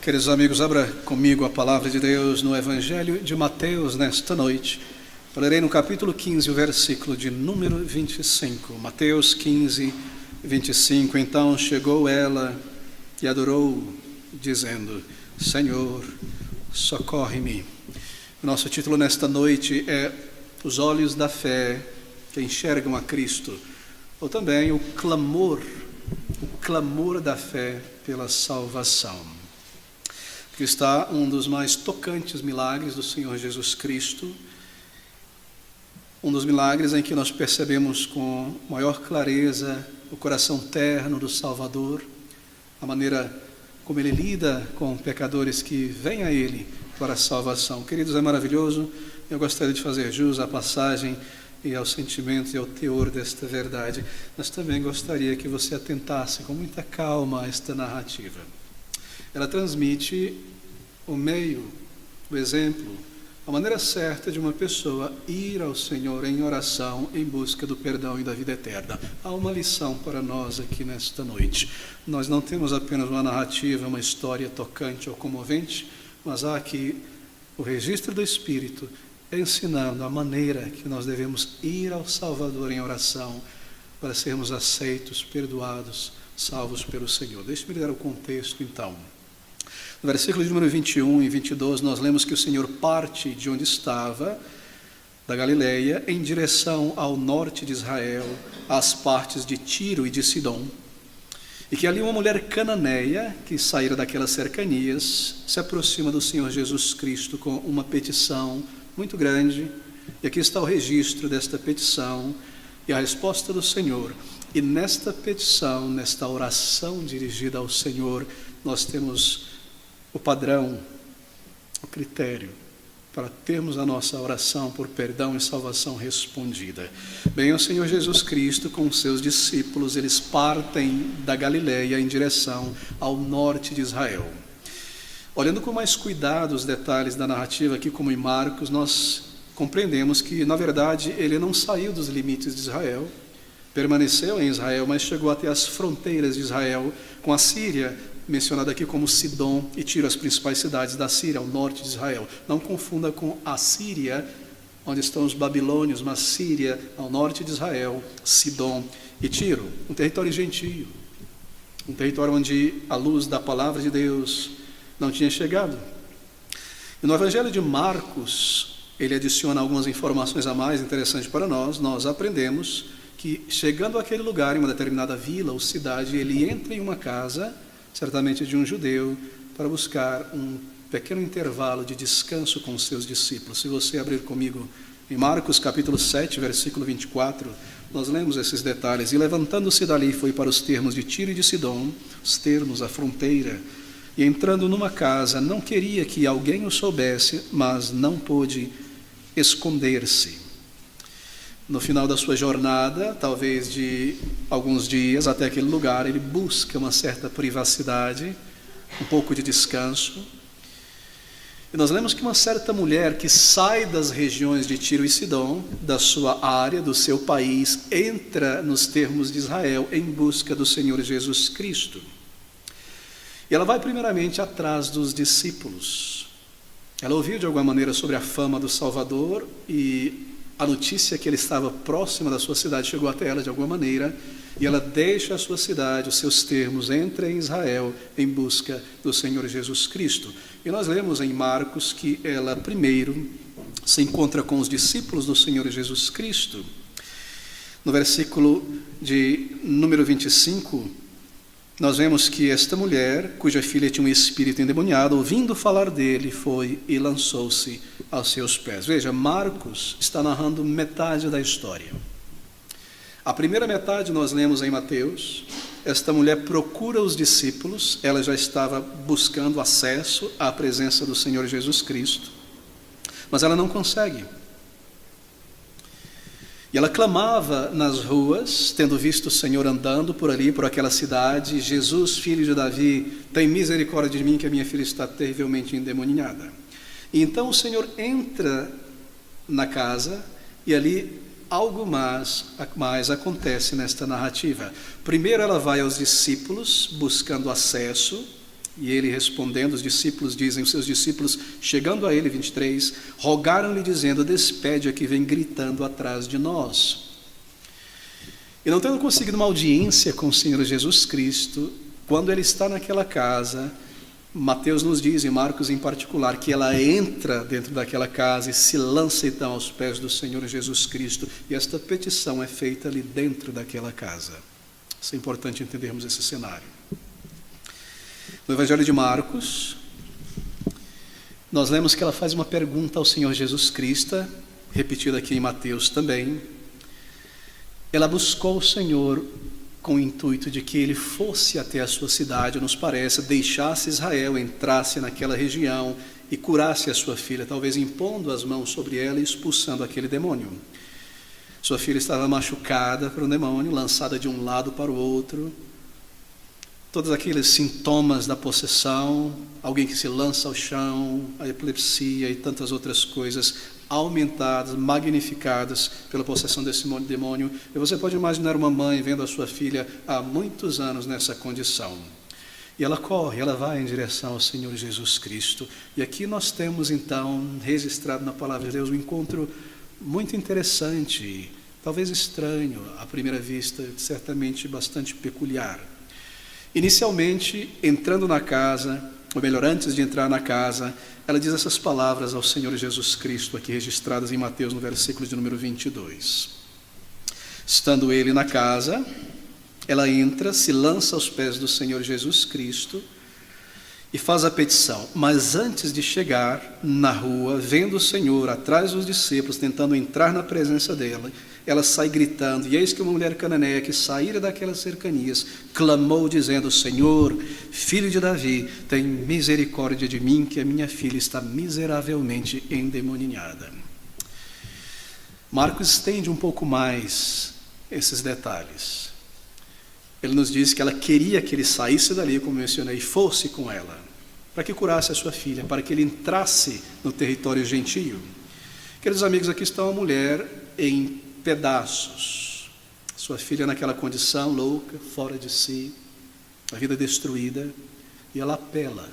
Queridos amigos, abra comigo a palavra de Deus no Evangelho de Mateus nesta noite. Eu lerei no capítulo 15, o versículo de número 25. Mateus 15, 25. Então chegou ela e adorou, dizendo: Senhor, socorre-me. O nosso título nesta noite é Os Olhos da Fé que Enxergam a Cristo, ou também o clamor da fé pela salvação. Aqui está um dos mais tocantes milagres do Senhor Jesus Cristo, um dos milagres em que nós percebemos com maior clareza o coração terno do Salvador, a maneira como Ele lida com pecadores que vêm a Ele para a salvação. Queridos, é maravilhoso. Eu gostaria de fazer jus à passagem e aos sentimentos e ao teor desta verdade, mas também gostaria que você atentasse com muita calma a esta narrativa. Ela transmite o meio, o exemplo, a maneira certa de uma pessoa ir ao Senhor em oração em busca do perdão e da vida eterna. Há uma lição para nós aqui nesta noite. Nós não temos apenas uma narrativa, uma história tocante ou comovente, mas há aqui o registro do Espírito ensinando a maneira que nós devemos ir ao Salvador em oração para sermos aceitos, perdoados, salvos pelo Senhor. Deixe-me ler o contexto então. No versículo de número 21 e 22, nós lemos que o Senhor parte de onde estava, da Galileia, em direção ao norte de Israel, às partes de Tiro e de Sidom, e que ali uma mulher cananeia, que saíra daquelas cercanias, se aproxima do Senhor Jesus Cristo com uma petição muito grande, e aqui está o registro desta petição e a resposta do Senhor. E nesta petição, nesta oração dirigida ao Senhor, nós temos o padrão, o critério para termos a nossa oração por perdão e salvação respondida. Bem, o Senhor Jesus Cristo com os seus discípulos, eles partem da Galileia em direção ao norte de Israel. Olhando com mais cuidado os detalhes da narrativa aqui, como em Marcos, nós compreendemos que, na verdade, ele não saiu dos limites de Israel, permaneceu em Israel, mas chegou até as fronteiras de Israel, com a Síria, mencionada aqui como Sidom e Tiro, as principais cidades da Síria, ao norte de Israel. Não confunda com a Síria, onde estão os babilônios, mas Síria, ao norte de Israel, Sidom e Tiro, um território gentio, um território onde a luz da palavra de Deus não tinha chegado. E no Evangelho de Marcos, ele adiciona algumas informações a mais interessantes para nós. Nós aprendemos que, chegando àquele lugar, em uma determinada vila ou cidade, ele entra em uma casa, certamente de um judeu, para buscar um pequeno intervalo de descanso com os seus discípulos. Se você abrir comigo em Marcos capítulo 7, versículo 24, nós lemos esses detalhes. E levantando-se dali, foi para os termos de Tiro e de Sidom, os termos, a fronteira, e entrando numa casa, não queria que alguém o soubesse, mas não pôde esconder-se. No final da sua jornada, talvez de alguns dias até aquele lugar, ele busca uma certa privacidade, um pouco de descanso. E nós lemos que uma certa mulher que sai das regiões de Tiro e Sidom, da sua área, do seu país, entra nos termos de Israel em busca do Senhor Jesus Cristo. E ela vai primeiramente atrás dos discípulos. Ela ouviu de alguma maneira sobre a fama do Salvador e a notícia que ele estava próximo da sua cidade chegou até ela de alguma maneira, e ela deixa a sua cidade, os seus termos, entra em Israel em busca do Senhor Jesus Cristo. E nós lemos em Marcos que ela primeiro se encontra com os discípulos do Senhor Jesus Cristo. No versículo de número 25, nós vemos que esta mulher, cuja filha tinha um espírito endemoniado, ouvindo falar dele, foi e lançou-se aos seus pés. Veja, Marcos está narrando metade da história. A primeira metade nós lemos em Mateus. Esta mulher procura os discípulos, ela já estava buscando acesso à presença do Senhor Jesus Cristo, mas ela não consegue. E ela clamava nas ruas, tendo visto o Senhor andando por ali, por aquela cidade: Jesus, filho de Davi, tem misericórdia de mim, que a minha filha está terrivelmente endemoniada. E então o Senhor entra na casa, e ali algo mais acontece nesta narrativa. Primeiro ela vai aos discípulos, buscando acesso E ele respondendo, os discípulos dizem, os seus discípulos, chegando a ele, 23, rogaram-lhe dizendo, despede a que vem gritando atrás de nós. E não tendo conseguido uma audiência com o Senhor Jesus Cristo, quando ele está naquela casa, Mateus nos diz, e Marcos em particular, que ela entra dentro daquela casa e se lança então aos pés do Senhor Jesus Cristo. E esta petição é feita ali dentro daquela casa. Isso é importante entendermos esse cenário. No Evangelho de Marcos, nós lemos que ela faz uma pergunta ao Senhor Jesus Cristo, repetida aqui em Mateus também. Ela buscou o Senhor com o intuito de que ele fosse até a sua cidade, nos parece, deixasse Israel, entrasse naquela região e curasse a sua filha, talvez impondo as mãos sobre ela e expulsando aquele demônio. Sua filha estava machucada por um demônio, lançada de um lado para o outro. Todos aqueles sintomas da possessão, alguém que se lança ao chão, a epilepsia e tantas outras coisas aumentadas, magnificadas pela possessão desse demônio. E você pode imaginar uma mãe vendo a sua filha há muitos anos nessa condição. E ela corre, ela vai em direção ao Senhor Jesus Cristo. E aqui nós temos então, registrado na palavra de Deus, um encontro muito interessante, talvez estranho à primeira vista, certamente bastante peculiar. Inicialmente, entrando na casa, ou melhor, antes de entrar na casa, ela diz essas palavras ao Senhor Jesus Cristo, aqui registradas em Mateus, no versículo de número 22. Estando ele na casa, ela entra, se lança aos pés do Senhor Jesus Cristo e faz a petição. Mas antes de chegar na rua, vendo o Senhor atrás dos discípulos, tentando entrar na presença dela, ela sai gritando, e eis que uma mulher cananeia que saíra daquelas cercanias, clamou dizendo, Senhor, filho de Davi, tem misericórdia de mim, que a minha filha está miseravelmente endemoniada. Marcos estende um pouco mais esses detalhes. Ele nos diz que ela queria que ele saísse dali, como mencionei, e fosse com ela, para que curasse a sua filha, para que ele entrasse no território gentio. Queridos amigos, aqui está uma mulher em pedaços, sua filha naquela condição, louca, fora de si, a vida destruída, e ela apela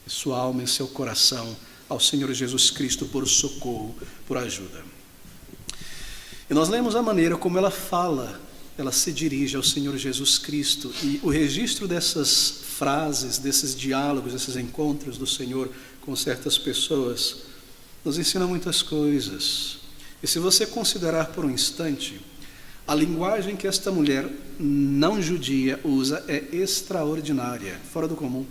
em sua alma, em seu coração, ao Senhor Jesus Cristo por socorro, por ajuda. E nós lemos a maneira como ela fala, ela se dirige ao Senhor Jesus Cristo, e o registro dessas frases, desses diálogos, desses encontros do Senhor com certas pessoas, nos ensina muitas coisas. E se você considerar por um instante, a linguagem que esta mulher não judia usa é extraordinária, fora do comum.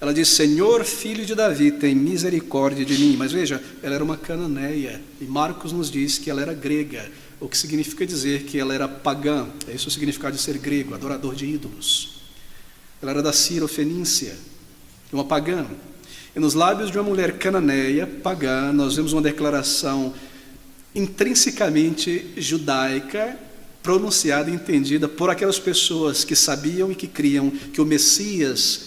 Ela diz, Senhor, filho de Davi, tem misericórdia de mim. Mas veja, ela era uma cananeia, e Marcos nos diz que ela era grega, o que significa dizer que ela era pagã. É esse o significado de ser grego, adorador de ídolos. Ela era da Ciro-Fenícia, uma pagã. E nos lábios de uma mulher cananeia, pagã, nós vemos uma declaração intrinsecamente judaica, pronunciada e entendida por aquelas pessoas que sabiam e que criam que o Messias,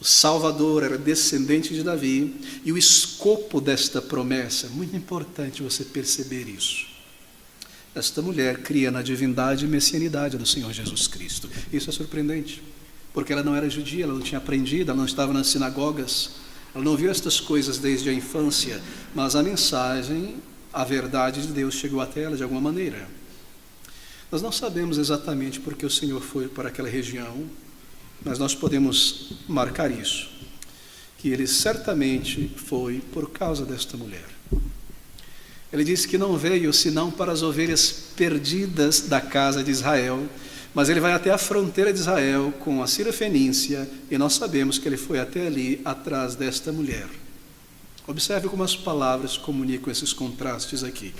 o Salvador, era descendente de Davi, e o escopo desta promessa, muito importante você perceber isso. Esta mulher cria na divindade e messianidade do Senhor Jesus Cristo. Isso é surpreendente, porque ela não era judia, ela não tinha aprendido, ela não estava nas sinagogas, ela não viu estas coisas desde a infância, mas a mensagem, a verdade de Deus chegou até ela de alguma maneira. Nós não sabemos exatamente por que o Senhor foi para aquela região, mas nós podemos marcar isso, que ele certamente foi por causa desta mulher. Ele disse que não veio senão para as ovelhas perdidas da casa de Israel, mas ele vai até a fronteira de Israel com a Ciro-Fenícia, e nós sabemos que ele foi até ali atrás desta mulher. Observe como as palavras comunicam esses contrastes aqui.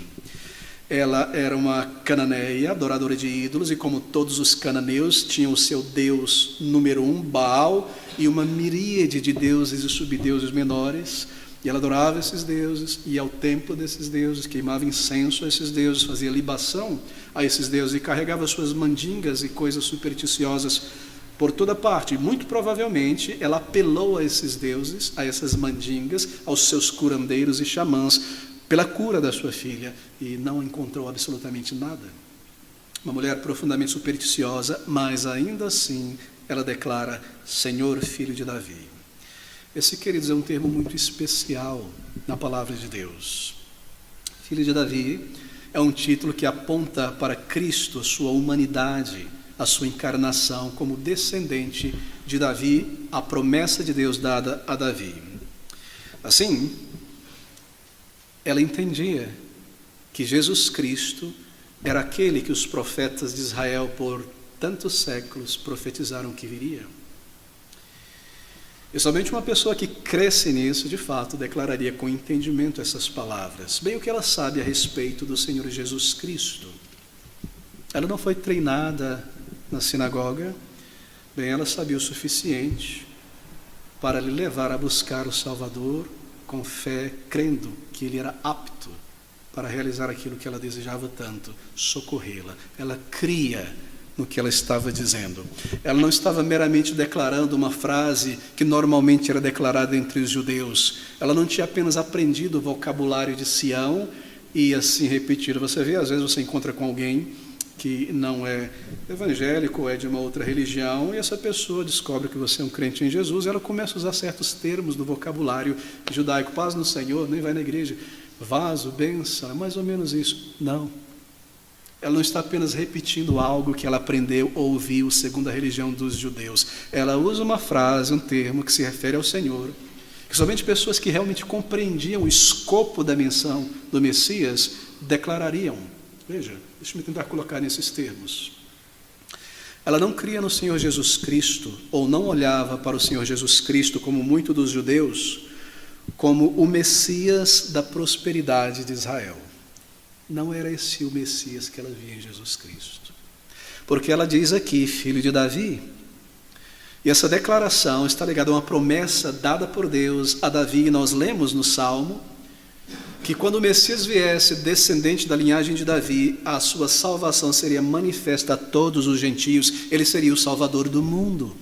Ela era uma cananeia, adoradora de ídolos, e como todos os cananeus, tinha o seu deus número 1, Baal, e uma miríade de deuses e subdeuses menores, e ela adorava esses deuses, ia ao templo desses deuses, queimava incenso a esses deuses, fazia libação a esses deuses, e carregava suas mandingas e coisas supersticiosas por toda parte. E muito provavelmente ela apelou a esses deuses, a essas mandingas, aos seus curandeiros e xamãs, pela cura da sua filha, e não encontrou absolutamente nada. Uma mulher profundamente supersticiosa, mas ainda assim ela declara, Senhor, filho de Davi. Esse, queridos, é um termo muito especial na palavra de Deus. Filho de Davi é um título que aponta para Cristo, a sua humanidade, a sua encarnação como descendente de Davi, a promessa de Deus dada a Davi. Assim, ela entendia que Jesus Cristo era aquele que os profetas de Israel por tantos séculos profetizaram que viria. E somente uma pessoa que cresce nisso, de fato, declararia com entendimento essas palavras. Bem o que ela sabe a respeito do Senhor Jesus Cristo. Ela não foi treinada na sinagoga, bem, ela sabia o suficiente para lhe levar a buscar o Salvador com fé, crendo que ele era apto para realizar aquilo que ela desejava tanto, socorrê-la. Ela cria no que ela estava dizendo. Ela não estava meramente declarando uma frase que normalmente era declarada entre os judeus. Ela não tinha apenas aprendido o vocabulário de Sião e assim repetido. Você vê, às vezes você encontra com alguém que não é evangélico ou é de uma outra religião e essa pessoa descobre que você é um crente em Jesus e ela começa a usar certos termos do vocabulário judaico. Paz no Senhor, nem vai na igreja. Vaso, bênção, é mais ou menos isso. Não. Ela não está apenas repetindo algo que ela aprendeu ou ouviu segundo a religião dos judeus. Ela usa uma frase, um termo que se refere ao Senhor, que somente pessoas que realmente compreendiam o escopo da menção do Messias declarariam. Veja, deixa-me tentar colocar nesses termos. Ela não cria no Senhor Jesus Cristo, ou não olhava para o Senhor Jesus Cristo, como muitos dos judeus, como o Messias da prosperidade de Israel. Não era esse o Messias que ela via em Jesus Cristo. Porque ela diz aqui, filho de Davi, e essa declaração está ligada a uma promessa dada por Deus a Davi, e nós lemos no Salmo, que quando o Messias viesse, descendente da linhagem de Davi, a sua salvação seria manifesta a todos os gentios, ele seria o Salvador do mundo.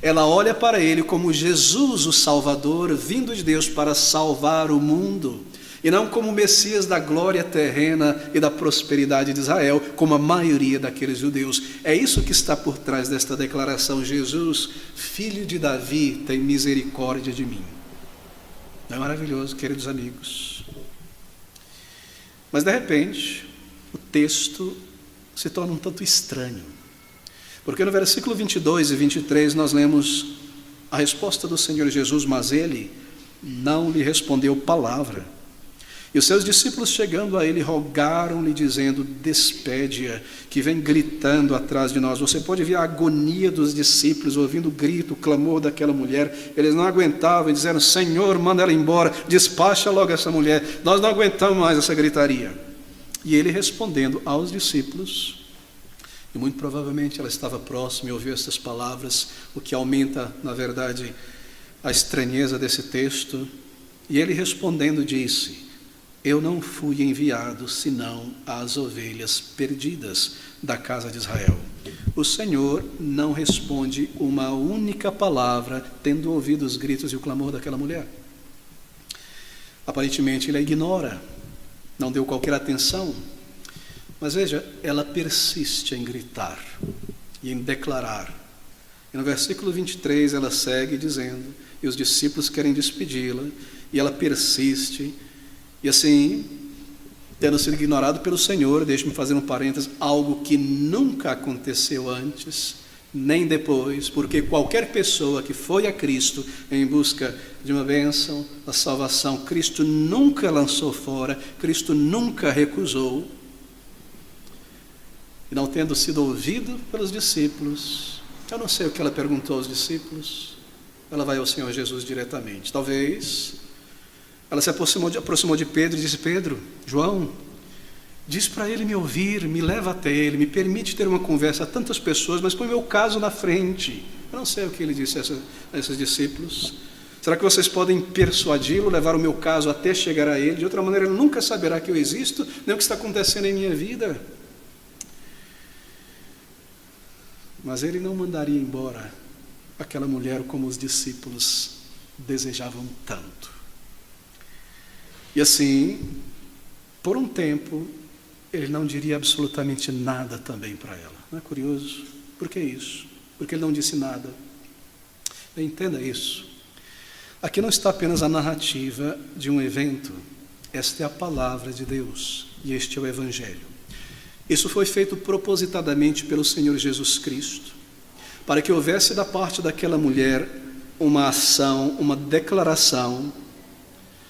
Ela olha para ele como Jesus, o Salvador, vindo de Deus para salvar o mundo, e não como o Messias da glória terrena e da prosperidade de Israel, como a maioria daqueles judeus. É isso que está por trás desta declaração: Jesus, filho de Davi, tem misericórdia de mim. Não é maravilhoso, queridos amigos? Mas de repente, o texto se torna um tanto estranho, porque no versículo 22 e 23 nós lemos a resposta do Senhor Jesus, mas ele não lhe respondeu palavra. E os seus discípulos, chegando a ele, rogaram-lhe, dizendo: despede-a, que vem gritando atrás de nós. Você pode ver a agonia dos discípulos, ouvindo o grito, o clamor daquela mulher. Eles não aguentavam e disseram: Senhor, manda ela embora, despacha logo essa mulher, nós não aguentamos mais essa gritaria. E ele, respondendo aos discípulos, e muito provavelmente ela estava próxima e ouviu essas palavras, o que aumenta, na verdade, a estranheza desse texto. E ele, respondendo, disse: eu não fui enviado senão às ovelhas perdidas da casa de Israel. O Senhor não responde uma única palavra, tendo ouvido os gritos e o clamor daquela mulher. Aparentemente ele a ignora, não deu qualquer atenção, mas veja, ela persiste em gritar e em declarar. E no versículo 23 ela segue dizendo, e os discípulos querem despedi-la, e ela persiste. E assim, tendo sido ignorado pelo Senhor, deixe-me fazer um parênteses, algo que nunca aconteceu antes, nem depois, porque qualquer pessoa que foi a Cristo em busca de uma bênção, a salvação, Cristo nunca lançou fora, Cristo nunca recusou. E não tendo sido ouvido pelos discípulos, eu não sei o que ela perguntou aos discípulos, ela vai ao Senhor Jesus diretamente. Talvez ela se aproximou de Pedro e disse: Pedro, João, diz para ele me ouvir, me leva até ele, me permite ter uma conversa a tantas pessoas, mas põe meu caso na frente. Eu não sei o que ele disse a esses discípulos. Será que vocês podem persuadi-lo, levar o meu caso até chegar a ele? De outra maneira, ele nunca saberá que eu existo, nem o que está acontecendo em minha vida. Mas ele não mandaria embora aquela mulher como os discípulos desejavam tanto. E assim, por um tempo, ele não diria absolutamente nada também para ela. Não é curioso? Por que isso? Porque ele não disse nada. Entenda isso. Aqui não está apenas a narrativa de um evento, esta é a palavra de Deus e este é o Evangelho. Isso foi feito propositadamente pelo Senhor Jesus Cristo, para que houvesse da parte daquela mulher uma ação, uma declaração,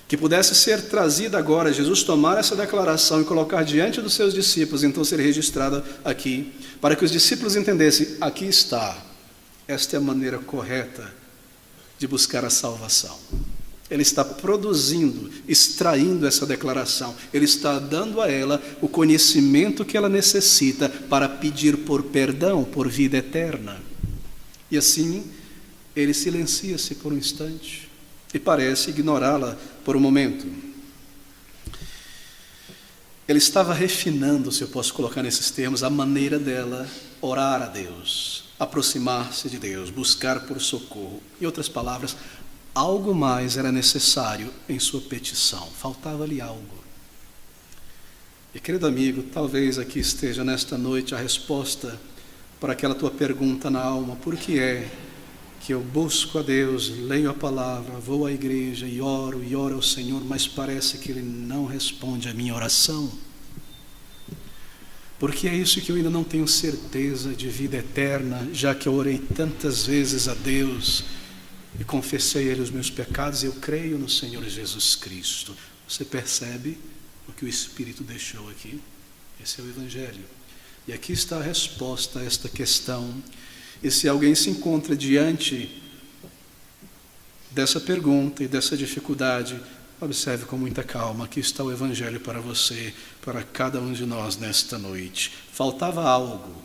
que pudesse ser trazida agora, Jesus tomar essa declaração e colocar diante dos seus discípulos, então ser registrada aqui, para que os discípulos entendessem, aqui está, esta é a maneira correta de buscar a salvação. Ele está produzindo, extraindo essa declaração, ele está dando a ela o conhecimento que ela necessita para pedir por perdão, por vida eterna. E assim, ele silencia-se por um instante e parece ignorá-la por um momento. Ele estava refinando, se eu posso colocar nesses termos, a maneira dela orar a Deus, aproximar-se de Deus, buscar por socorro. Em outras palavras, algo mais era necessário em sua petição, faltava-lhe algo. E querido amigo, talvez aqui esteja nesta noite a resposta para aquela tua pergunta na alma: por que é que eu busco a Deus, leio a palavra, vou à igreja e oro ao Senhor, mas parece que Ele não responde a minha oração? Porque é isso que eu ainda não tenho certeza de vida eterna, já que eu orei tantas vezes a Deus e confessei a Ele os meus pecados, eu creio no Senhor Jesus Cristo. Você percebe o que o Espírito deixou aqui? Esse é o Evangelho. E aqui está a resposta a esta questão. E se alguém se encontra diante dessa pergunta e dessa dificuldade, observe com muita calma, aqui está o Evangelho para você, para cada um de nós nesta noite. Faltava algo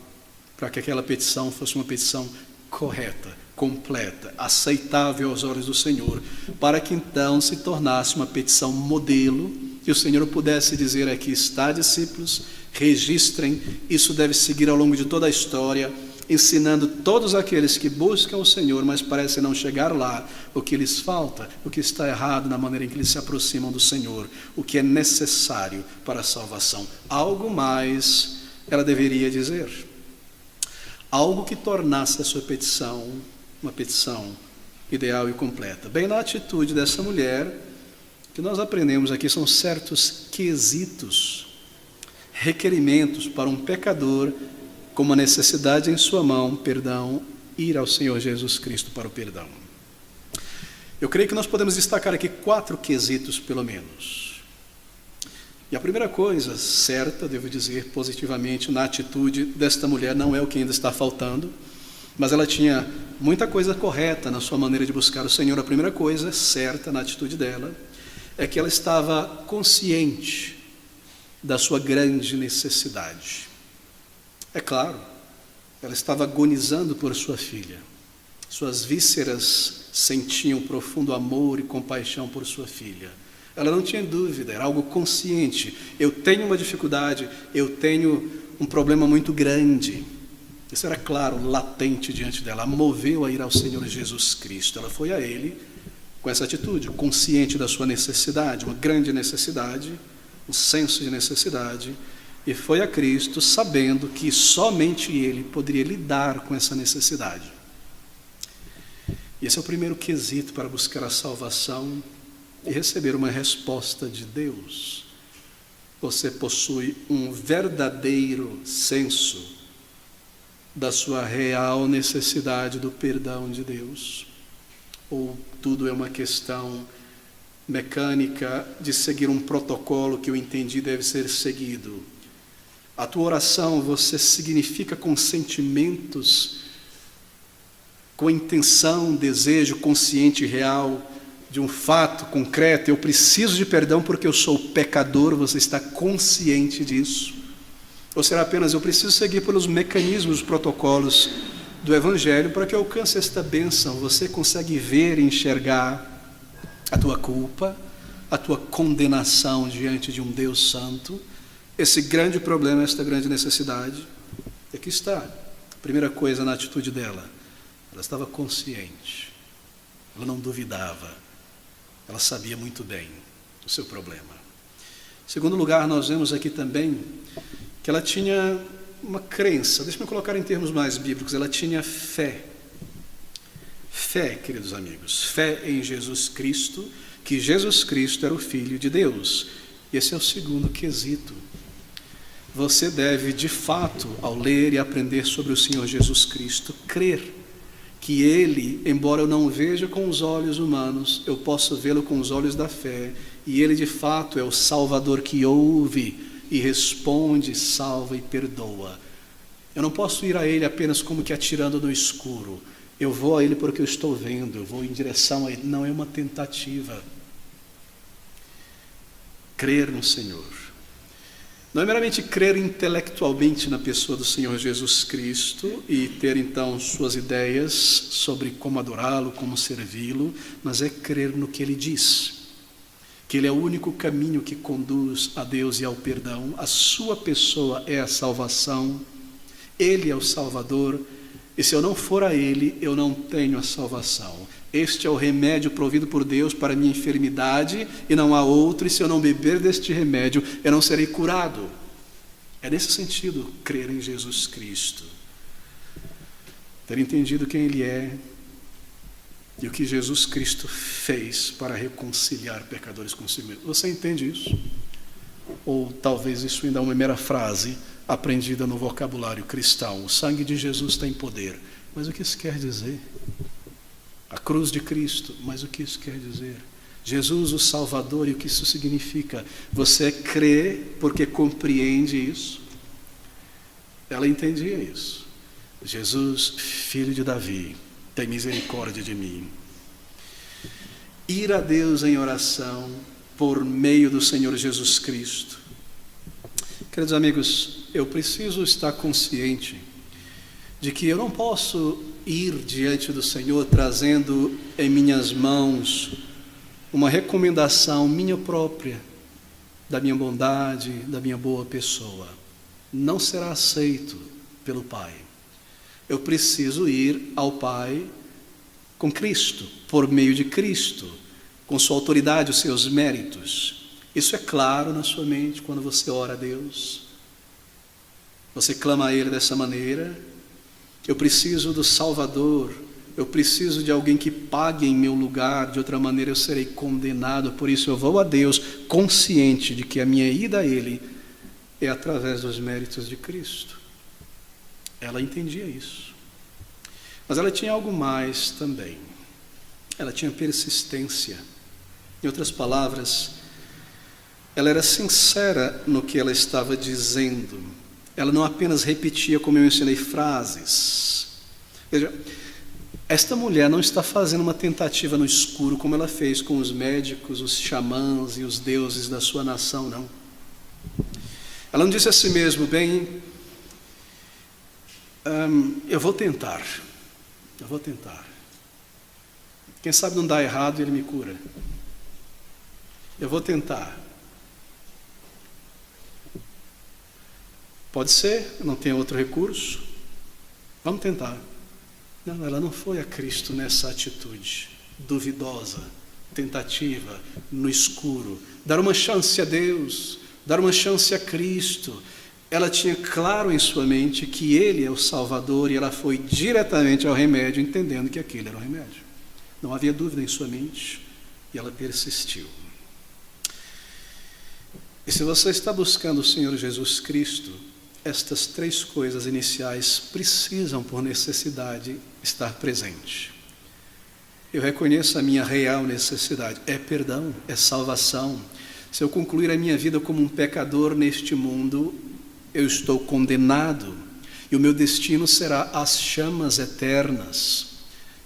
para que aquela petição fosse uma petição correta, completa, aceitável aos olhos do Senhor, para que então se tornasse uma petição modelo, que o Senhor pudesse dizer: aqui está, discípulos, registrem, isso deve seguir ao longo de toda a história, ensinando todos aqueles que buscam o Senhor, mas parecem não chegar lá, o que lhes falta, o que está errado na maneira em que eles se aproximam do Senhor, o que é necessário para a salvação. Algo mais ela deveria dizer, algo que tornasse a sua petição uma petição ideal e completa. Bem, na atitude dessa mulher, o que nós aprendemos aqui são certos quesitos, requerimentos para um pecador com uma necessidade em sua mão, perdão, ir ao Senhor Jesus Cristo para o perdão. Eu creio que nós podemos destacar aqui 4 quesitos, pelo menos. E a primeira coisa certa, devo dizer positivamente, na atitude desta mulher, não é o que ainda está faltando, mas ela tinha muita coisa correta na sua maneira de buscar o Senhor. A primeira coisa certa na atitude dela é que ela estava consciente da sua grande necessidade. É claro, ela estava agonizando por sua filha. Suas vísceras sentiam profundo amor e compaixão por sua filha. Ela não tinha dúvida, era algo consciente. Eu tenho uma dificuldade, eu tenho um problema muito grande. Isso era claro, latente diante dela. A moveu a ir ao Senhor Jesus Cristo. Ela foi a Ele com essa atitude, consciente da sua necessidade, uma grande necessidade, um senso de necessidade. E foi a Cristo sabendo que somente Ele poderia lidar com essa necessidade. E esse é o primeiro quesito para buscar a salvação e receber uma resposta de Deus. Você possui um verdadeiro senso da sua real necessidade do perdão de Deus? Ou tudo é uma questão mecânica de seguir um protocolo que eu entendi deve ser seguido? A tua oração você significa com sentimentos, com intenção, desejo consciente e real de um fato concreto? Eu preciso de perdão porque eu sou pecador, você está consciente disso? Ou será apenas eu preciso seguir pelos mecanismos, os protocolos do Evangelho para que eu alcance esta bênção? Você consegue ver e enxergar a tua culpa, a tua condenação diante de um Deus santo, esse grande problema, esta grande necessidade? Aqui está, a primeira coisa na atitude dela, ela estava consciente, ela não duvidava, ela sabia muito bem o seu problema. Em segundo lugar, nós vemos aqui também que ela tinha uma crença, deixa-me colocar em termos mais bíblicos, ela tinha fé Fé, queridos amigos, fé em Jesus Cristo, que Jesus Cristo era o Filho de Deus. Esse é o segundo quesito. Você deve, de fato, ao ler e aprender sobre o Senhor Jesus Cristo, crer que Ele, embora eu não o veja com os olhos humanos, eu posso vê-lo com os olhos da fé, e Ele, de fato, é o Salvador que ouve e responde, salva e perdoa. Eu não posso ir a Ele apenas como que atirando no escuro. Eu vou a Ele porque eu estou vendo, eu vou em direção a Ele. Não é uma tentativa. Crer no Senhor não é meramente crer intelectualmente na pessoa do Senhor Jesus Cristo e ter então suas ideias sobre como adorá-lo, como servi-lo, mas é crer no que Ele diz, que Ele é o único caminho que conduz a Deus e ao perdão, a sua pessoa é a salvação, Ele é o Salvador, e se eu não for a Ele, eu não tenho a salvação. Este é o remédio provido por Deus para a minha enfermidade, e não há outro, e se eu não beber deste remédio, eu não serei curado. É nesse sentido, crer em Jesus Cristo. Ter entendido quem Ele é, e o que Jesus Cristo fez para reconciliar pecadores consigo mesmo. Você entende isso? Ou talvez isso ainda é uma mera frase aprendida no vocabulário cristão. O sangue de Jesus tem poder. Mas o que isso quer dizer? A cruz de Cristo, mas o que isso quer dizer? Jesus, o Salvador, e o que isso significa? Você crê porque compreende isso? Ela entendia isso. Jesus, filho de Davi, tem misericórdia de mim. Ir a Deus em oração por meio do Senhor Jesus Cristo. Queridos amigos, eu preciso estar consciente de que eu não posso ir diante do Senhor trazendo em minhas mãos uma recomendação minha própria, da minha bondade, da minha boa pessoa. Não será aceito pelo Pai. Eu preciso ir ao Pai com Cristo, por meio de Cristo, com sua autoridade, os seus méritos. Isso é claro na sua mente quando você ora a Deus. Você clama a Ele dessa maneira. Eu preciso do Salvador, eu preciso de alguém que pague em meu lugar, de outra maneira eu serei condenado, por isso eu vou a Deus consciente de que a minha ida a Ele é através dos méritos de Cristo. Ela entendia isso, mas ela tinha algo mais também, ela tinha persistência. Em outras palavras, ela era sincera no que ela estava dizendo. Ela não apenas repetia, como eu ensinei, frases. Veja, esta mulher não está fazendo uma tentativa no escuro, como ela fez com os médicos, os xamãs e os deuses da sua nação, não. Ela não disse a si mesma, bem, eu vou tentar. Quem sabe não dá errado e Ele me cura. Eu vou tentar. Pode ser, não tem outro recurso. Vamos tentar. Não, ela não foi a Cristo nessa atitude duvidosa, tentativa, no escuro. Dar uma chance a Deus, dar uma chance a Cristo. Ela tinha claro em sua mente que Ele é o Salvador e ela foi diretamente ao remédio, entendendo que aquele era o remédio. Não havia dúvida em sua mente e ela persistiu. E se você está buscando o Senhor Jesus Cristo, estas três coisas iniciais precisam, por necessidade, estar presentes. Eu reconheço a minha real necessidade. É perdão, é salvação. Se eu concluir a minha vida como um pecador neste mundo, eu estou condenado. E o meu destino será as chamas eternas.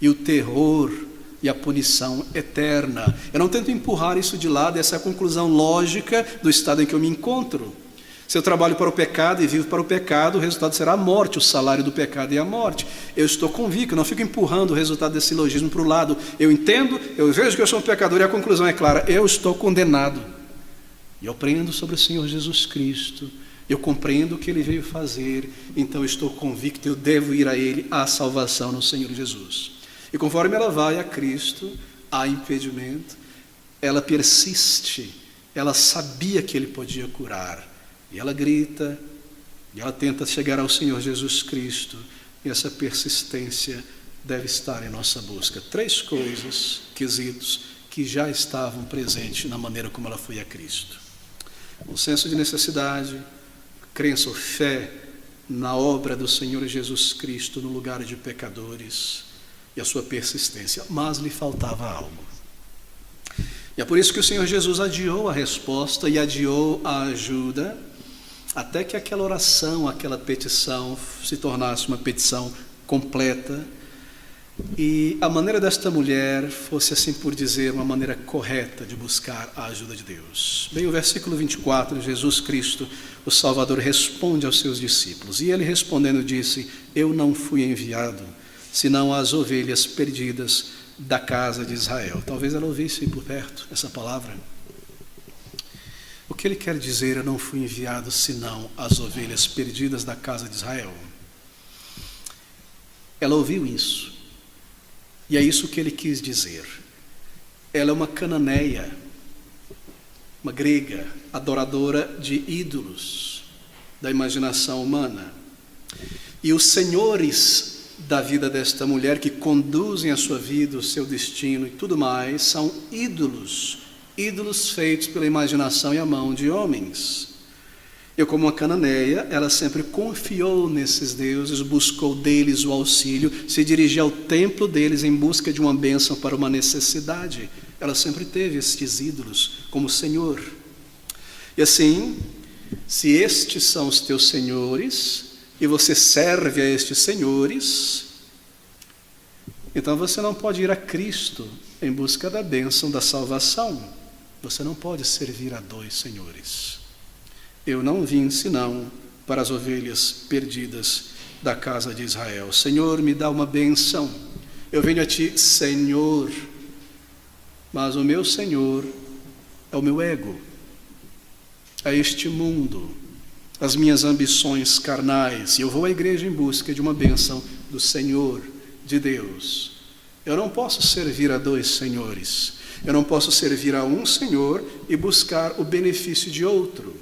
E o terror e a punição eterna. Eu não tento empurrar isso de lado, essa é a conclusão lógica do estado em que eu me encontro. Se eu trabalho para o pecado e vivo para o pecado, o resultado será a morte, o salário do pecado é a morte. Eu estou convicto, não fico empurrando o resultado desse silogismo para o lado. Eu entendo, eu vejo que eu sou um pecador e a conclusão é clara, eu estou condenado. E eu aprendo sobre o Senhor Jesus Cristo, eu compreendo o que Ele veio fazer, então eu estou convicto, eu devo ir a Ele, à salvação no Senhor Jesus. E conforme ela vai a Cristo, há impedimento, ela persiste, ela sabia que Ele podia curar. E ela grita, e ela tenta chegar ao Senhor Jesus Cristo, e essa persistência deve estar em nossa busca. 3 coisas, quesitos, que já estavam presentes na maneira como ela foi a Cristo. O senso de necessidade, crença ou fé na obra do Senhor Jesus Cristo no lugar de pecadores e a sua persistência, mas lhe faltava algo. E é por isso que o Senhor Jesus adiou a resposta e adiou a ajuda, até que aquela oração, aquela petição se tornasse uma petição completa e a maneira desta mulher fosse, assim por dizer, uma maneira correta de buscar a ajuda de Deus. Bem, o versículo 24, Jesus Cristo, o Salvador, responde aos seus discípulos. E ele respondendo disse: eu não fui enviado, senão às ovelhas perdidas da casa de Israel. Talvez ela ouvisse por perto essa palavra. O que ele quer dizer, eu não fui enviado, senão às ovelhas perdidas da casa de Israel? Ela ouviu isso. E é isso que ele quis dizer. Ela é uma cananeia, uma grega, adoradora de ídolos da imaginação humana. E os senhores da vida desta mulher, que conduzem a sua vida, o seu destino e tudo mais, são ídolos feitos pela imaginação e a mão de homens. Eu, como uma cananeia, ela sempre confiou nesses deuses, buscou deles o auxílio, se dirigia ao templo deles em busca de uma bênção para uma necessidade. Ela sempre teve estes ídolos como Senhor. E assim, se estes são os teus senhores, e você serve a estes senhores, então você não pode ir a Cristo em busca da bênção da salvação. Você não pode servir a 2 senhores. Eu não vim senão para as ovelhas perdidas da casa de Israel. Senhor, me dá uma bênção. Eu venho a ti, Senhor, mas o meu Senhor é o meu ego, é este mundo, as minhas ambições carnais. E eu vou à igreja em busca de uma bênção do Senhor, de Deus. Eu não posso servir a 2 senhores. Eu não posso servir a um Senhor e buscar o benefício de outro.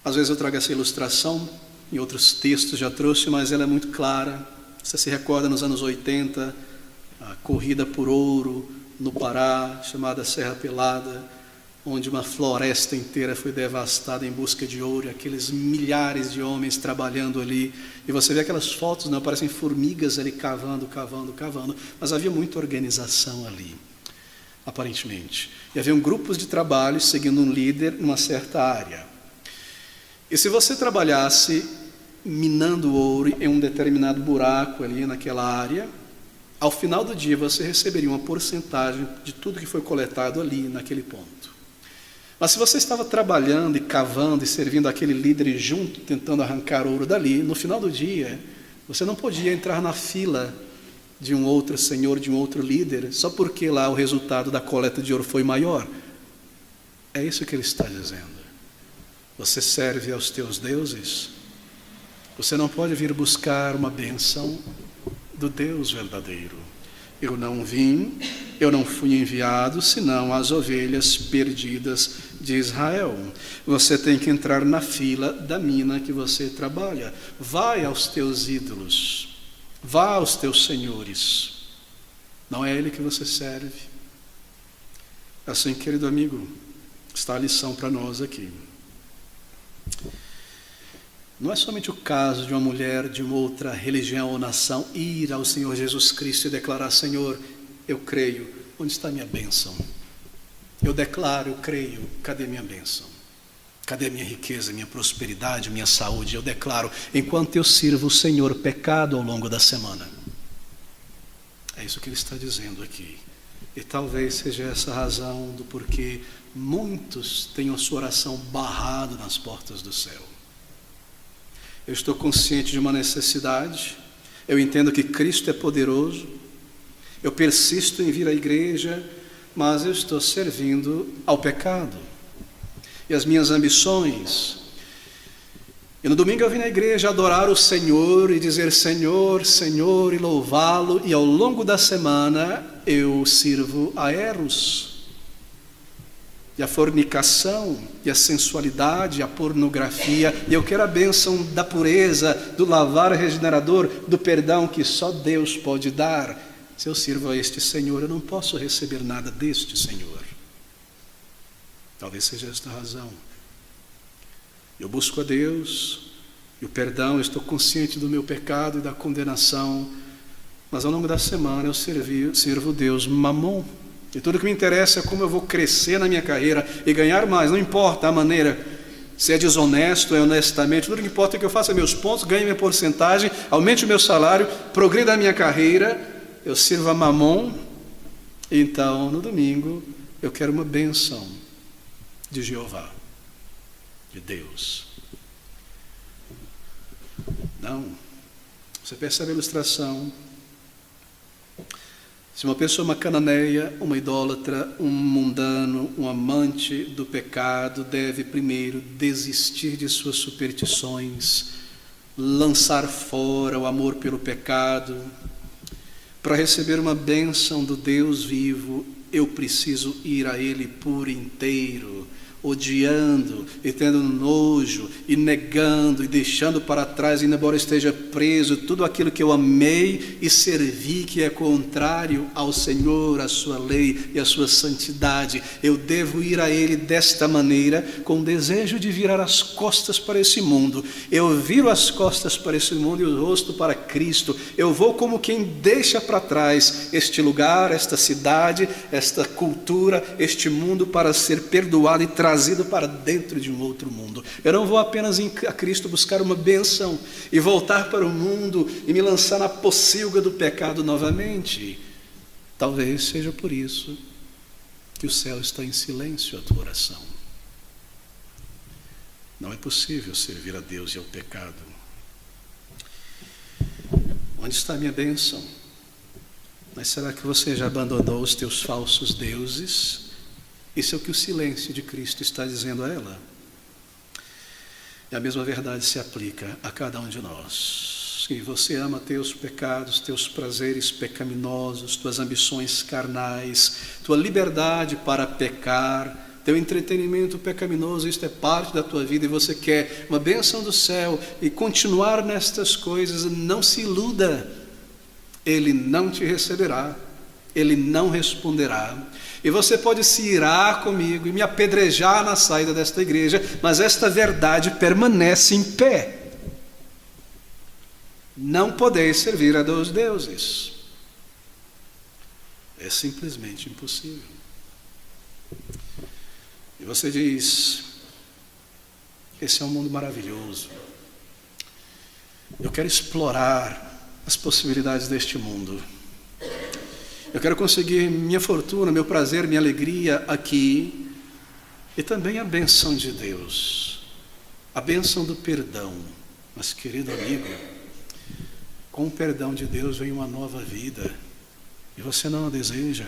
Às vezes eu trago essa ilustração, em outros textos já trouxe, mas ela é muito clara. Você se recorda nos anos 80, a corrida por ouro no Pará, chamada Serra Pelada, onde uma floresta inteira foi devastada em busca de ouro, e aqueles milhares de homens trabalhando ali. E você vê aquelas fotos, não, parecem formigas ali cavando, mas havia muita organização ali, aparentemente. E haviam grupos de trabalho seguindo um líder numa certa área. E se você trabalhasse minando ouro em um determinado buraco ali naquela área, ao final do dia você receberia uma porcentagem de tudo que foi coletado ali naquele ponto. Mas se você estava trabalhando e cavando e servindo aquele líder junto, tentando arrancar ouro dali, no final do dia, você não podia entrar na fila de um outro senhor, de um outro líder, só porque lá o resultado da coleta de ouro foi maior. É isso que ele está dizendo. Você serve aos teus deuses, você não pode vir buscar uma bênção do Deus verdadeiro. Eu não vim, eu não fui enviado, senão as ovelhas perdidas de Israel. Você tem que entrar na fila da mina que você trabalha. Vai aos teus ídolos, vá aos teus senhores. Não é ele que você serve. Assim, querido amigo, está a lição para nós aqui. Não é somente o caso de uma mulher de uma outra religião ou nação ir ao Senhor Jesus Cristo e declarar: Senhor, eu creio, onde está a minha bênção? Eu declaro, eu creio, cadê minha bênção? Cadê minha riqueza, minha prosperidade, minha saúde? Eu declaro, enquanto eu sirvo o Senhor, pecado ao longo da semana. É isso que ele está dizendo aqui. E talvez seja essa a razão do porquê muitos têm a sua oração barrada nas portas do céu. Eu estou consciente de uma necessidade, eu entendo que Cristo é poderoso, eu persisto em vir à igreja, mas eu estou servindo ao pecado e às minhas ambições. E no domingo eu vim na igreja adorar o Senhor e dizer Senhor, Senhor, e louvá-lo, e ao longo da semana eu sirvo a Eros. e a fornicação, e a sensualidade, e a pornografia. E eu quero a bênção da pureza, do lavar regenerador, do perdão que só Deus pode dar. Se eu sirvo a este Senhor, eu não posso receber nada deste Senhor. Talvez seja esta a razão. Eu busco a Deus e o perdão, eu estou consciente do meu pecado e da condenação, mas ao longo da semana eu sirvo Deus Mamon. E tudo que me interessa é como eu vou crescer na minha carreira e ganhar mais, não importa a maneira, se é desonesto, é honestamente, tudo que importa é que eu faça meus pontos, ganhe minha porcentagem, aumente o meu salário, progrida a minha carreira, eu sirvo a Mamon. Então, no domingo, eu quero uma bênção de Jeová, de Deus. Não, você percebe a ilustração? Se uma pessoa, uma cananeia, uma idólatra, um mundano, um amante do pecado, deve primeiro desistir de suas superstições, lançar fora o amor pelo pecado. Para receber uma bênção do Deus vivo, eu preciso ir a Ele por inteiro, odiando e tendo nojo e negando e deixando para trás, ainda embora esteja preso, tudo aquilo que eu amei e servi que é contrário ao Senhor, à sua lei e à sua santidade. Eu devo ir a Ele desta maneira, com o desejo de virar as costas para esse mundo. Eu viro as costas para esse mundo e o rosto para Cristo. Eu vou como quem deixa para trás este lugar, esta cidade, esta cultura, este mundo, para ser perdoado e trazido para dentro de um outro mundo. Eu não vou apenas a Cristo buscar uma bênção e voltar para o mundo e me lançar na pocilga do pecado novamente. Talvez seja por isso que o céu está em silêncio à tua oração. Não é possível servir a Deus e ao pecado. Onde está a minha bênção? Mas será que você já abandonou os teus falsos deuses? Isso é o que o silêncio de Cristo está dizendo a ela. E a mesma verdade se aplica a cada um de nós. Se você ama teus pecados, teus prazeres pecaminosos, tuas ambições carnais, tua liberdade para pecar, teu entretenimento pecaminoso, isto é parte da tua vida, e você quer uma bênção do céu e continuar nestas coisas, não se iluda. Ele não te receberá, Ele não responderá. E você pode se irar comigo e me apedrejar na saída desta igreja, mas esta verdade permanece em pé. Não podeis servir a dois deuses. É simplesmente impossível. E você diz: esse é um mundo maravilhoso. Eu quero explorar as possibilidades deste mundo. Eu quero conseguir minha fortuna, meu prazer, minha alegria aqui, e também a bênção de Deus, a bênção do perdão. Mas, querido amigo, com o perdão de Deus vem uma nova vida, e você não a deseja.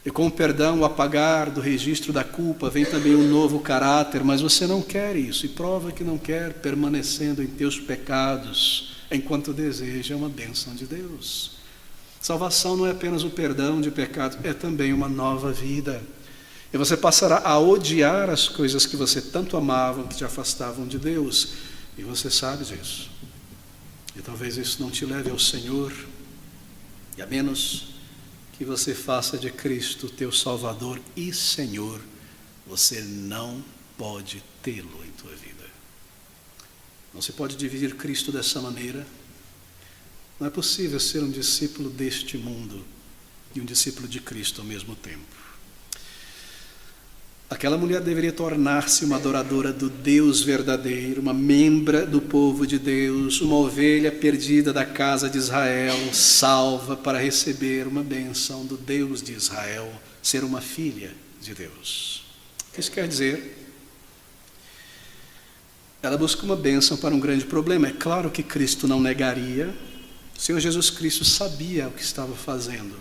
E com o perdão, o apagar do registro da culpa, vem também um novo caráter, mas você não quer isso, e prova que não quer, permanecendo em teus pecados, enquanto deseja uma bênção de Deus. Salvação não é apenas o perdão de pecados, é também uma nova vida. E você passará a odiar as coisas que você tanto amava, que te afastavam de Deus. E você sabe disso. E talvez isso não te leve ao Senhor. E a menos que você faça de Cristo teu Salvador e Senhor, você não pode tê-lo em tua vida. Não se pode dividir Cristo dessa maneira. Não é possível ser um discípulo deste mundo e um discípulo de Cristo ao mesmo tempo. Aquela mulher deveria tornar-se uma adoradora do Deus verdadeiro, uma membra do povo de Deus, uma ovelha perdida da casa de Israel, salva para receber uma bênção do Deus de Israel, ser uma filha de Deus. O que isso quer dizer? Ela busca uma bênção para um grande problema. É claro que Cristo não negaria. O Senhor Jesus Cristo sabia o que estava fazendo.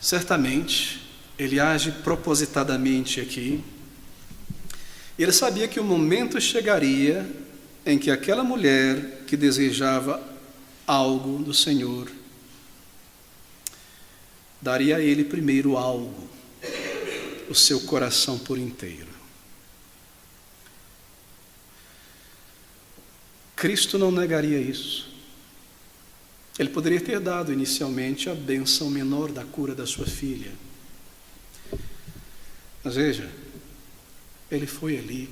Certamente, Ele age propositadamente aqui. Ele sabia que o momento chegaria em que aquela mulher que desejava algo do Senhor daria a Ele primeiro algo. o seu coração por inteiro. Cristo não negaria isso. Ele poderia ter dado inicialmente a bênção menor da cura da sua filha. Mas veja, ele foi ali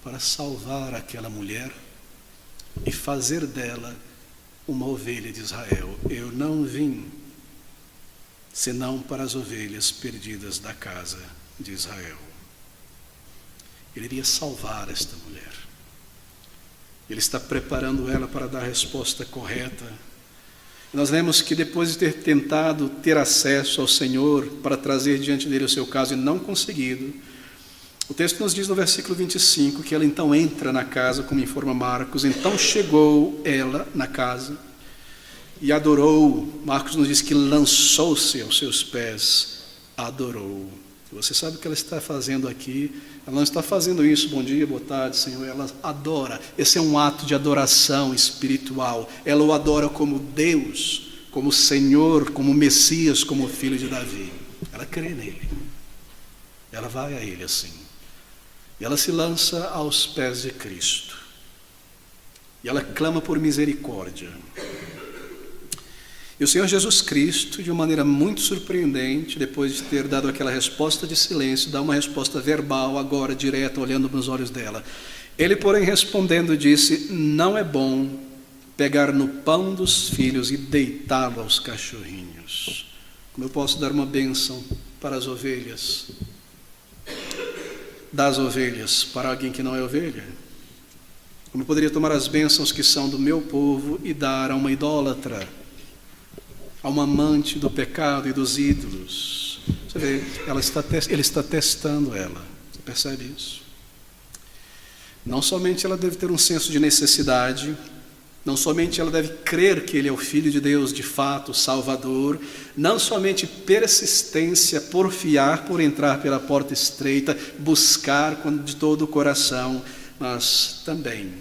para salvar aquela mulher e fazer dela uma ovelha de Israel. Eu não vim senão para as ovelhas perdidas da casa de Israel. Ele iria salvar esta mulher. Ele está preparando ela para dar a resposta correta. Nós lemos que depois de ter tentado ter acesso ao Senhor para trazer diante dele o seu caso e não conseguido, o texto nos diz no versículo 25 que ela então entra na casa, como informa Marcos. Então chegou ela na casa e adorou. Marcos nos diz que lançou-se aos seus pés, adorou. Você sabe o que ela está fazendo aqui? Ela não está fazendo isso, bom dia, boa tarde, Senhor. Ela adora. Esse é um ato de adoração espiritual. Ela o adora como Deus, como Senhor, como Messias, como filho de Davi. Ela crê nele. Ela vai a ele assim. E ela se lança aos pés de Cristo. E ela clama por misericórdia. E o Senhor Jesus Cristo, de uma maneira muito surpreendente, depois de ter dado aquela resposta de silêncio, dá uma resposta verbal, agora direta, olhando nos olhos dela. Ele, porém, respondendo, disse: não é bom pegar no pão dos filhos e deitá-lo aos cachorrinhos. Como eu posso dar uma bênção para as ovelhas, das ovelhas para alguém que não é ovelha? Como eu poderia tomar as bênçãos que são do meu povo e dar a uma idólatra, a uma amante do pecado e dos ídolos? Você vê, ele está testando ela. Você percebe isso? Não somente ela deve ter um senso de necessidade, não somente ela deve crer que ele é o Filho de Deus de fato, Salvador, não somente persistência, porfiar por entrar pela porta estreita, buscar de todo o coração, mas também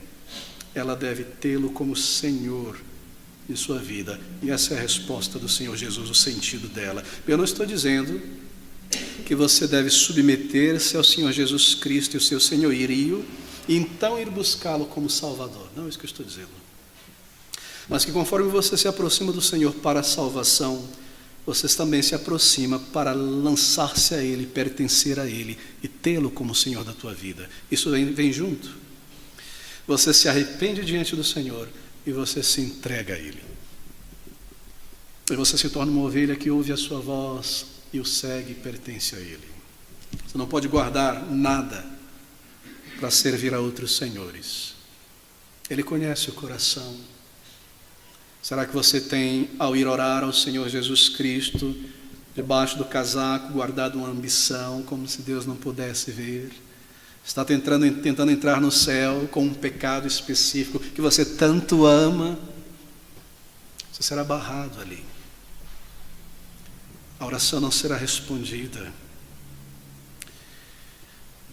ela deve tê-lo como Senhor de sua vida. E essa é a resposta do Senhor Jesus, o sentido dela. Eu não estou dizendo que você deve submeter-se ao Senhor Jesus Cristo e o seu senhorio e então ir buscá-lo como Salvador. Não é isso que eu estou dizendo. Mas que conforme você se aproxima do Senhor para a salvação, você também se aproxima para lançar-se a Ele, pertencer a Ele e tê-lo como Senhor da tua vida. Isso vem junto. Você se arrepende diante do Senhor e você se entrega a Ele. E você se torna uma ovelha que ouve a sua voz e o segue e pertence a Ele. Você não pode guardar nada para servir a outros senhores. Ele conhece o coração. Será que você tem, ao ir orar ao Senhor Jesus Cristo, debaixo do casaco, guardado uma ambição, como se Deus não pudesse ver? Está tentando entrar no céu com um pecado específico que você tanto ama? Você será barrado ali. A oração não será respondida.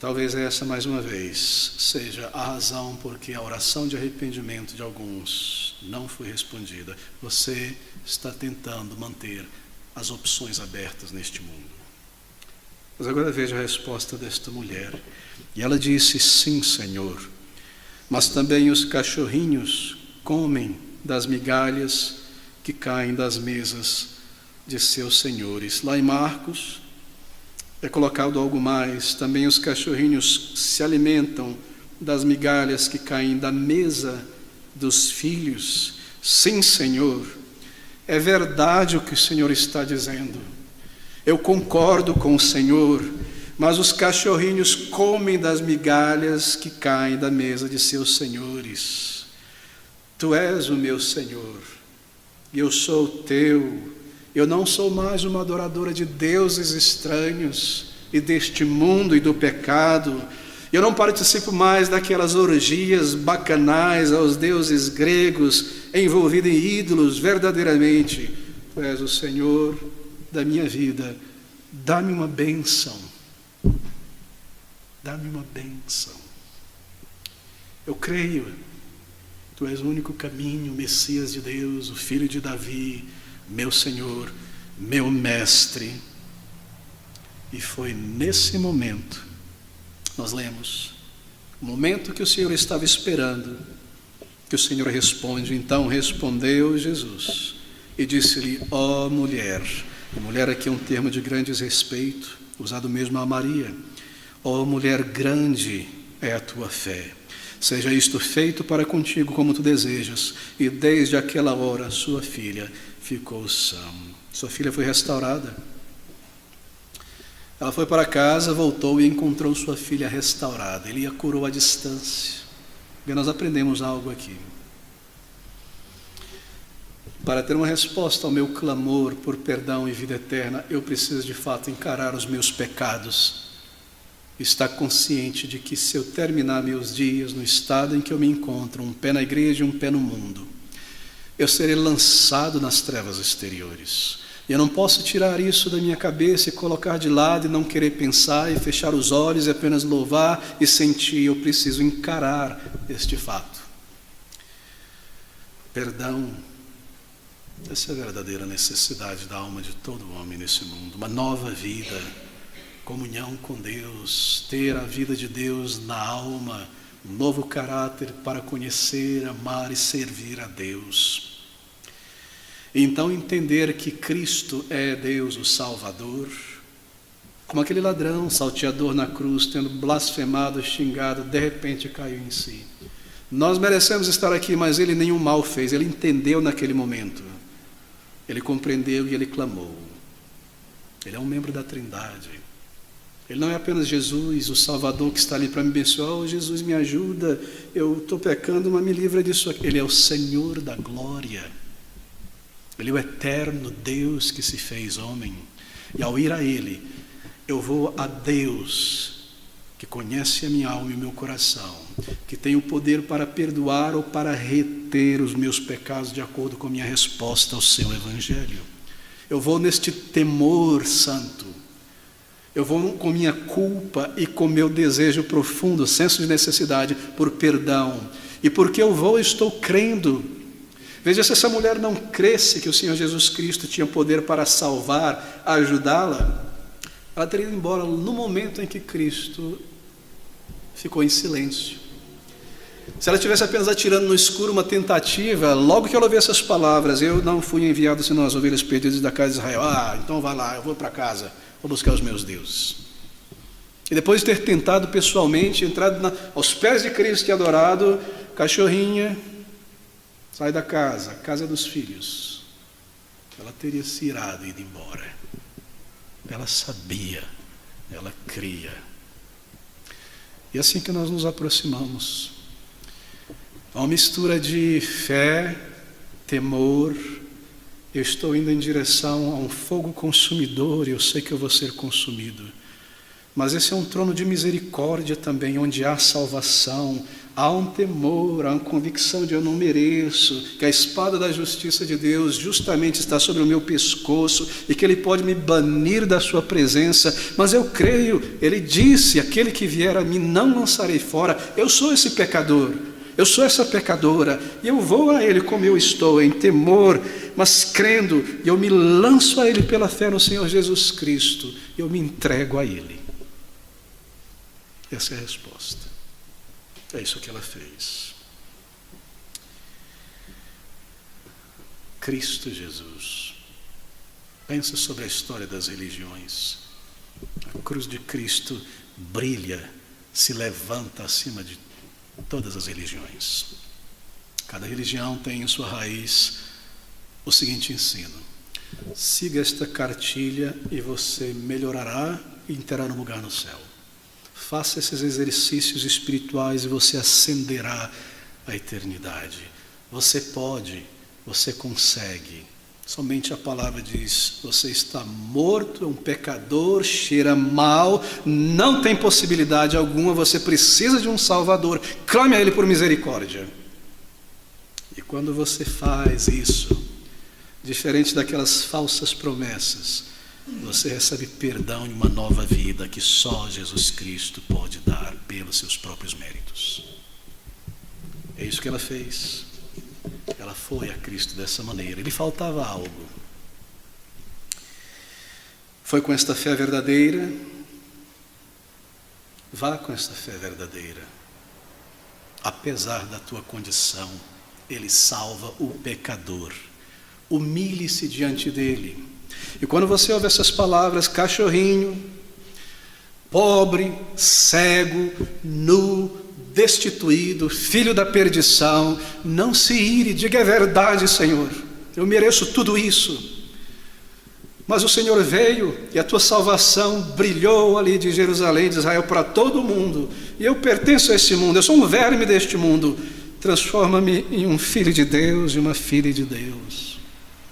Talvez essa, mais uma vez, seja a razão porque a oração de arrependimento de alguns não foi respondida. Você está tentando manter as opções abertas neste mundo. Mas agora veja a resposta desta mulher. E ela disse: sim, Senhor, mas também os cachorrinhos comem das migalhas que caem das mesas de seus senhores. Lá em Marcos é colocado algo mais: também os cachorrinhos se alimentam das migalhas que caem da mesa dos filhos. Sim, Senhor, é verdade o que o Senhor está dizendo. Eu concordo com o Senhor, mas os cachorrinhos comem das migalhas que caem da mesa de seus senhores. Tu és o meu Senhor, e eu sou o teu. Eu não sou mais uma adoradora de deuses estranhos e deste mundo e do pecado. Eu não participo mais daquelas orgias bacanais aos deuses gregos, envolvido em ídolos verdadeiramente. Tu és o Senhor da minha vida. Dá-me uma bênção. Dá-me uma bênção. Eu creio. Tu és o único caminho, o Messias de Deus, o Filho de Davi, meu Senhor, meu Mestre. E foi nesse momento, nós lemos, o momento que o Senhor estava esperando, que o Senhor responde. Então respondeu Jesus e disse-lhe: ó mulher, e mulher aqui é um termo de grande respeito, usado mesmo a Maria. Ó mulher, grande é a tua fé, seja isto feito para contigo como tu desejas. E desde aquela hora sua filha ficou sã. Sua filha foi restaurada. Ela foi para casa, voltou e encontrou sua filha restaurada. Ele a curou à distância. E nós aprendemos algo aqui. Para ter uma resposta ao meu clamor por perdão e vida eterna, eu preciso de fato encarar os meus pecados. Estar consciente de que se eu terminar meus dias no estado em que eu me encontro, um pé na igreja e um pé no mundo, eu serei lançado nas trevas exteriores. E eu não posso tirar isso da minha cabeça e colocar de lado e não querer pensar e fechar os olhos e apenas louvar e sentir. Eu preciso encarar este fato. Perdão, essa é a verdadeira necessidade da alma de todo homem nesse mundo. Uma nova vida, comunhão com Deus, ter a vida de Deus na alma, um novo caráter para conhecer, amar e servir a Deus. Então entender que Cristo é Deus o Salvador, como aquele ladrão salteador na cruz, tendo blasfemado, xingado, de repente caiu em si. Nós merecemos estar aqui, mas ele nenhum mal fez. Ele entendeu naquele momento, ele compreendeu e ele clamou. Ele é um membro da Trindade. Ele não é apenas Jesus, o Salvador, que está ali para me abençoar. Oh, Jesus, me ajuda, eu estou pecando, mas me livra disso aqui. Ele é o Senhor da glória. Ele é o eterno Deus que se fez homem. E ao ir a Ele, eu vou a Deus, que conhece a minha alma e o meu coração, que tem o poder para perdoar ou para reter os meus pecados de acordo com a minha resposta ao seu Evangelho. Eu vou neste temor santo. Eu vou com minha culpa e com meu desejo profundo, senso de necessidade por perdão. E porque eu vou, estou crendo. Veja, se essa mulher não cresce que o Senhor Jesus Cristo tinha poder para salvar, ajudá-la, ela teria ido embora no momento em que Cristo ficou em silêncio. Se ela estivesse apenas atirando no escuro uma tentativa, logo que ela ouvir essas palavras: eu não fui enviado senão as ovelhas perdidas da casa de Israel. Então vai lá, eu vou para casa, vou buscar os meus deuses. E depois de ter tentado pessoalmente, entrado aos pés de Cristo e adorado, cachorrinha, sai da casa, casa dos filhos. Ela teria se irado e ido embora. Ela sabia, ela cria. E assim que nós nos aproximamos, há uma mistura de fé, temor. Eu estou indo em direção a um fogo consumidor e eu sei que eu vou ser consumido. Mas esse é um trono de misericórdia também, onde há salvação. Há um temor, há uma convicção de eu não mereço, que a espada da justiça de Deus justamente está sobre o meu pescoço e que Ele pode me banir da sua presença. Mas eu creio, Ele disse: aquele que vier a mim não lançarei fora. Eu sou esse pecador, eu sou essa pecadora, e eu vou a Ele como eu estou, em temor, mas crendo, e eu me lanço a Ele pela fé no Senhor Jesus Cristo, e eu me entrego a Ele. Essa é a resposta. É isso que ela fez. Cristo Jesus. Pensa sobre a história das religiões. A cruz de Cristo brilha, se levanta acima de todas as religiões. Cada religião tem em sua raiz o seguinte ensino: siga esta cartilha e você melhorará e terá um lugar no céu. Faça esses exercícios espirituais e você ascenderá à eternidade. Você pode, você consegue. Somente a palavra diz: você está morto, é um pecador, cheira mal, não tem possibilidade alguma, você precisa de um Salvador. Clame a Ele por misericórdia. E quando você faz isso, diferente daquelas falsas promessas, você recebe perdão e uma nova vida que só Jesus Cristo pode dar pelos seus próprios méritos. É isso que ela fez. Ela foi a Cristo dessa maneira. Lhe faltava algo. Foi com esta fé verdadeira. Vá com esta fé verdadeira. Apesar da tua condição, Ele salva o pecador. Humilhe-se diante dEle. E quando você ouve essas palavras, cachorrinho, pobre, cego, nu, destituído, filho da perdição, não se ire, diga: é verdade, Senhor, eu mereço tudo isso. Mas o Senhor veio e a tua salvação brilhou ali de Jerusalém, de Israel, para todo o mundo. E eu pertenço a esse mundo, eu sou um verme deste mundo. Transforma-me em um filho de Deus e uma filha de Deus.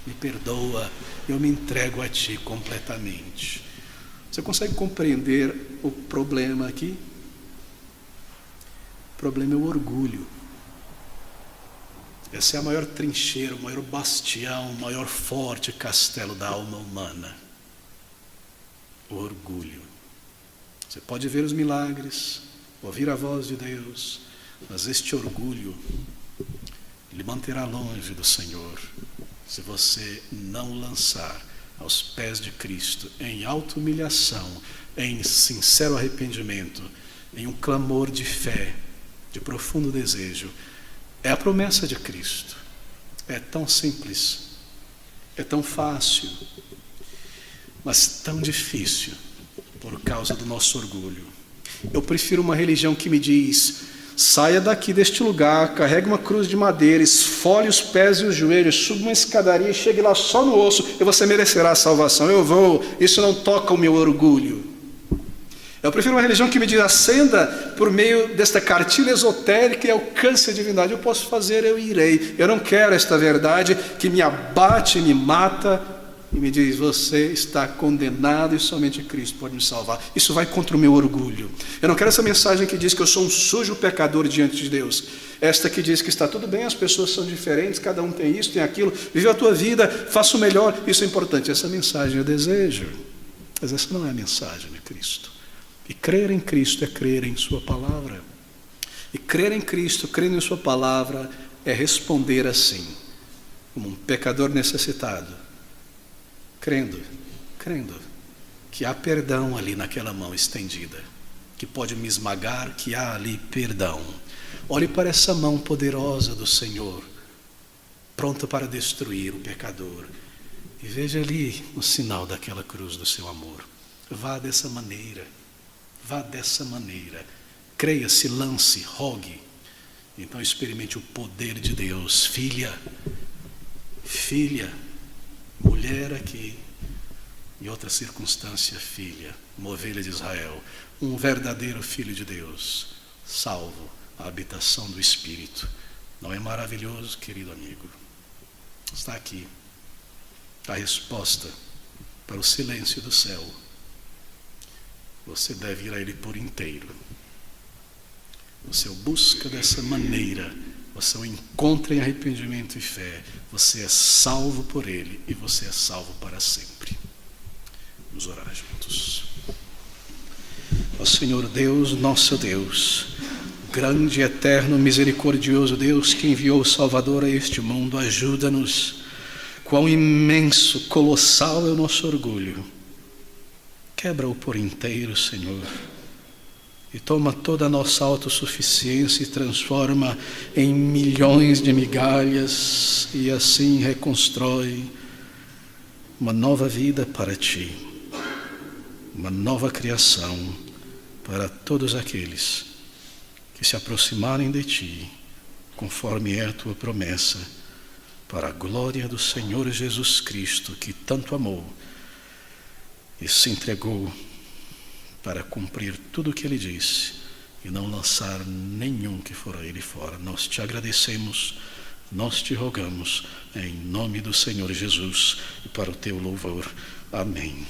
Me perdoa, eu me entrego a Ti completamente. Você consegue compreender o problema aqui? O problema é o orgulho. Essa é a maior trincheira, o maior bastião, o maior forte castelo da alma humana. O orgulho. Você pode ver os milagres, ouvir a voz de Deus, mas este orgulho lhe manterá longe do Senhor, se você não lançar aos pés de Cristo, em auto-humilhação, em sincero arrependimento, em um clamor de fé, de profundo desejo. É a promessa de Cristo. É tão simples, é tão fácil, mas tão difícil por causa do nosso orgulho. Eu prefiro uma religião que me diz: saia daqui deste lugar, carregue uma cruz de madeira, esfole os pés e os joelhos, suba uma escadaria e chegue lá só no osso e você merecerá a salvação. Eu vou, isso não toca o meu orgulho. Eu prefiro uma religião que me diz: ascenda por meio desta cartilha esotérica e alcance a divindade. Eu posso fazer, eu irei. Eu não quero esta verdade que me abate, me mata e me diz: você está condenado e somente Cristo pode me salvar. Isso vai contra o meu orgulho. Eu não quero essa mensagem que diz que eu sou um sujo pecador diante de Deus. Esta que diz que está tudo bem, as pessoas são diferentes, cada um tem isso, tem aquilo, vive a tua vida, faça o melhor, isso é importante. Essa mensagem eu desejo, mas essa não é a mensagem de Cristo. E crer em Cristo é crer em Sua palavra. E crer em Cristo, crer em Sua palavra, é responder assim, como um pecador necessitado, crendo que há perdão ali naquela mão estendida, que pode me esmagar, que há ali perdão. Olhe para essa mão poderosa do Senhor, pronta para destruir o pecador, e veja ali o sinal daquela cruz do seu amor. Vá dessa maneira. Vá dessa maneira, creia, se lance, rogue, então experimente o poder de Deus. Filha, mulher aqui, em outra circunstância, filha, uma ovelha de Israel, um verdadeiro filho de Deus, salvo à habitação do Espírito. Não é maravilhoso, querido amigo? Está aqui a resposta para o silêncio do céu. Você deve ir a Ele por inteiro. Você o busca dessa maneira, você o encontra em arrependimento e fé, você é salvo por Ele e você é salvo para sempre. Vamos orar juntos. Ó Senhor Deus, nosso Deus, grande, eterno, misericordioso Deus que enviou o Salvador a este mundo, ajuda-nos. Quão imenso, colossal é o nosso orgulho. Quebra-o por inteiro, Senhor, e toma toda a nossa autossuficiência e transforma em milhões de migalhas e assim reconstrói uma nova vida para Ti, uma nova criação para todos aqueles que se aproximarem de Ti, conforme é a Tua promessa, para a glória do Senhor Jesus Cristo, que tanto amou e se entregou para cumprir tudo o que Ele disse e não lançar nenhum que for a Ele fora. Nós Te agradecemos, nós Te rogamos, em nome do Senhor Jesus e para o Teu louvor. Amém.